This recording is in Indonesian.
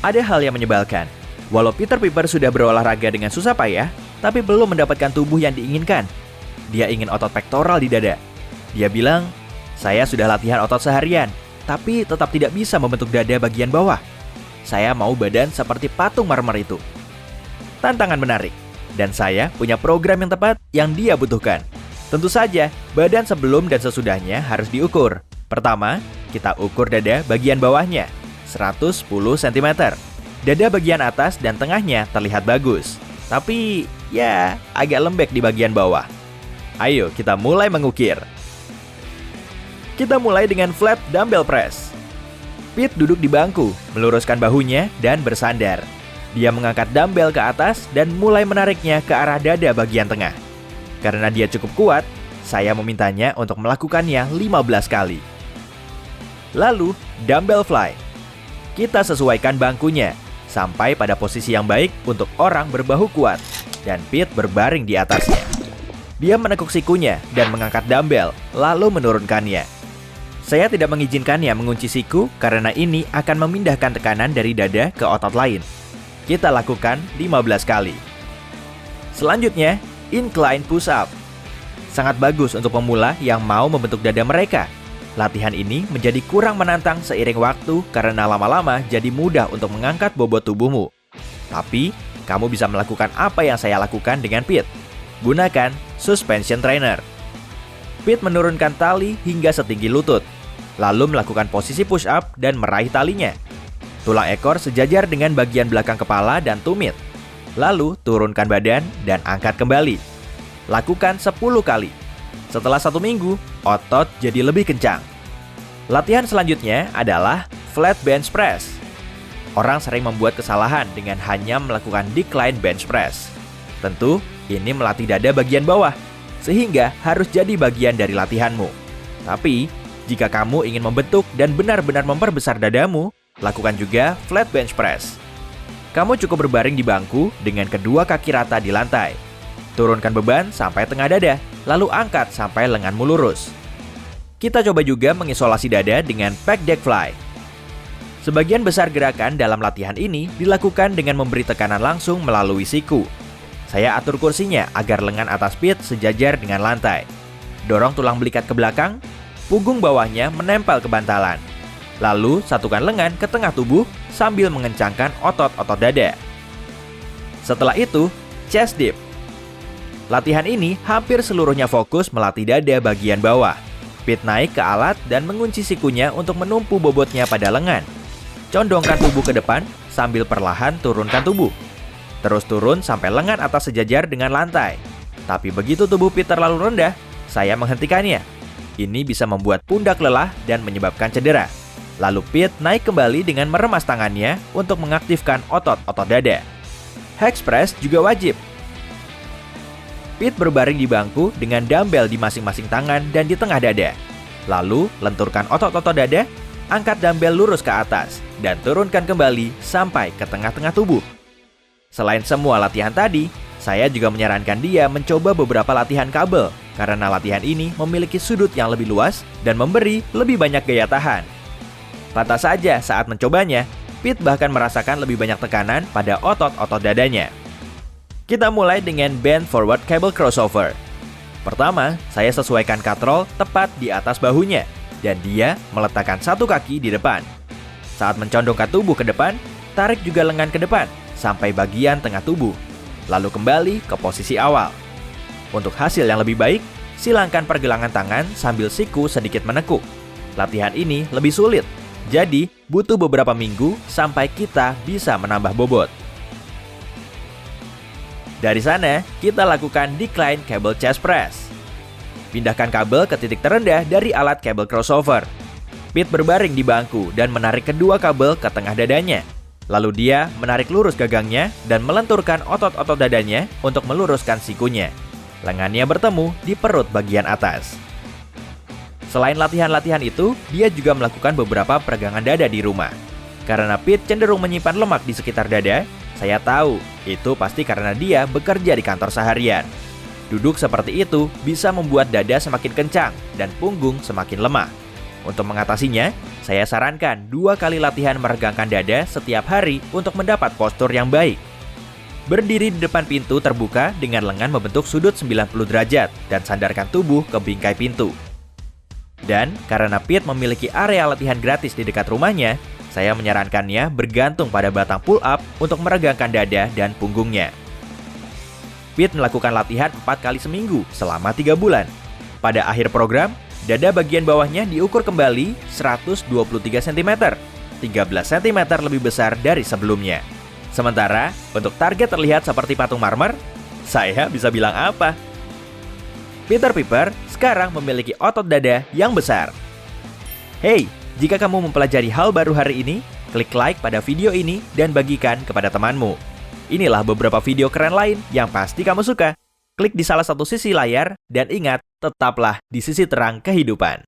Ada hal yang menyebalkan. Walau Peter Piper sudah berolahraga dengan susah payah, tapi belum mendapatkan tubuh yang diinginkan. Dia ingin otot pektoral di dada. Dia bilang, "Saya sudah latihan otot seharian, tapi tetap tidak bisa membentuk dada bagian bawah. Saya mau badan seperti patung marmer itu." Tantangan menarik, dan saya punya program yang tepat yang dia butuhkan. Tentu saja, badan sebelum dan sesudahnya harus diukur. Pertama, kita ukur dada bagian bawahnya, 110 cm. Dada bagian atas dan tengahnya terlihat bagus, tapi ya agak lembek di bagian bawah. Ayo kita mulai mengukir. Kita mulai dengan flat dumbbell press. Pete duduk di bangku, meluruskan bahunya dan bersandar. Dia mengangkat dumbbell ke atas dan mulai menariknya ke arah dada bagian tengah. Karena dia cukup kuat, saya memintanya untuk melakukannya 15 kali. Lalu, dumbbell fly. Kita sesuaikan bangkunya sampai pada posisi yang baik untuk orang berbahu kuat, dan Pete berbaring di atasnya. Dia menekuk sikunya dan mengangkat dumbbell, lalu menurunkannya. Saya tidak mengizinkannya mengunci siku karena ini akan memindahkan tekanan dari dada ke otot lain. Kita lakukan 15 kali. Selanjutnya, incline push up. Sangat bagus untuk pemula yang mau membentuk dada mereka. Latihan ini menjadi kurang menantang seiring waktu karena lama-lama jadi mudah untuk mengangkat bobot tubuhmu. Tapi, kamu bisa melakukan apa yang saya lakukan dengan Pete. Gunakan suspension trainer. Pete menurunkan tali hingga setinggi lutut, lalu melakukan posisi push up dan meraih talinya. Tulang ekor sejajar dengan bagian belakang kepala dan tumit. Lalu turunkan badan dan angkat kembali. Lakukan 10 kali. Setelah 1 minggu, otot jadi lebih kencang. Latihan selanjutnya adalah flat bench press. Orang sering membuat kesalahan dengan hanya melakukan decline bench press. Tentu, ini melatih dada bagian bawah, sehingga harus jadi bagian dari latihanmu. Tapi, jika kamu ingin membentuk dan benar-benar memperbesar dadamu, lakukan juga flat bench press. Kamu cukup berbaring di bangku dengan kedua kaki rata di lantai. Turunkan beban sampai tengah dada, lalu angkat sampai lenganmu lurus. Kita coba juga mengisolasi dada dengan pec deck fly. Sebagian besar gerakan dalam latihan ini dilakukan dengan memberi tekanan langsung melalui siku. Saya atur kursinya agar lengan atas Pete sejajar dengan lantai. Dorong tulang belikat ke belakang, punggung bawahnya menempel ke bantalan. Lalu satukan lengan ke tengah tubuh sambil mengencangkan otot-otot dada. Setelah itu, chest dip. Latihan ini hampir seluruhnya fokus melatih dada bagian bawah. Pete naik ke alat dan mengunci sikunya untuk menumpu bobotnya pada lengan. Condongkan tubuh ke depan sambil perlahan turunkan tubuh. Terus turun sampai lengan atas sejajar dengan lantai. Tapi begitu tubuh Pete terlalu rendah, saya menghentikannya. Ini bisa membuat pundak lelah dan menyebabkan cedera. Lalu Pete naik kembali dengan meremas tangannya untuk mengaktifkan otot-otot dada. Hex press juga wajib. Pete berbaring di bangku dengan dumbbell di masing-masing tangan dan di tengah dada. Lalu, lenturkan otot-otot dada, angkat dumbbell lurus ke atas, dan turunkan kembali sampai ke tengah-tengah tubuh. Selain semua latihan tadi, saya juga menyarankan dia mencoba beberapa latihan kabel, karena latihan ini memiliki sudut yang lebih luas dan memberi lebih banyak gaya tahan. Pantas saja saat mencobanya, Pete bahkan merasakan lebih banyak tekanan pada otot-otot dadanya. Kita mulai dengan bend forward cable crossover. Pertama, saya sesuaikan katrol tepat di atas bahunya, dan dia meletakkan satu kaki di depan. Saat mencondongkan tubuh ke depan, tarik juga lengan ke depan sampai bagian tengah tubuh, lalu kembali ke posisi awal. Untuk hasil yang lebih baik, silangkan pergelangan tangan sambil siku sedikit menekuk. Latihan ini lebih sulit, jadi butuh beberapa minggu sampai kita bisa menambah bobot. Dari sana, kita lakukan decline cable chest press. Pindahkan kabel ke titik terendah dari alat cable crossover. Pete berbaring di bangku dan menarik kedua kabel ke tengah dadanya. Lalu dia menarik lurus gagangnya dan melenturkan otot-otot dadanya untuk meluruskan sikunya. Lengannya bertemu di perut bagian atas. Selain latihan-latihan itu, dia juga melakukan beberapa peregangan dada di rumah. Karena Pete cenderung menyimpan lemak di sekitar dada, saya tahu itu pasti karena dia bekerja di kantor seharian. Duduk seperti itu bisa membuat dada semakin kencang dan punggung semakin lemah. Untuk mengatasinya, saya sarankan 2 kali latihan meregangkan dada setiap hari untuk mendapat postur yang baik. Berdiri di depan pintu terbuka dengan lengan membentuk sudut 90 derajat dan sandarkan tubuh ke bingkai pintu. Dan karena Pete memiliki area latihan gratis di dekat rumahnya, saya menyarankannya bergantung pada batang pull up untuk meregangkan dada dan punggungnya. Pete melakukan latihan 4 kali seminggu selama 3 bulan. Pada akhir program, dada bagian bawahnya diukur kembali 123 cm, 13 cm lebih besar dari sebelumnya. Sementara, untuk target terlihat seperti patung marmer, saya bisa bilang apa? Peter Piper sekarang memiliki otot dada yang besar. Hey, jika kamu mempelajari hal baru hari ini, klik like pada video ini dan bagikan kepada temanmu. Inilah beberapa video keren lain yang pasti kamu suka. Klik di salah satu sisi layar dan ingat, tetaplah di sisi terang kehidupan.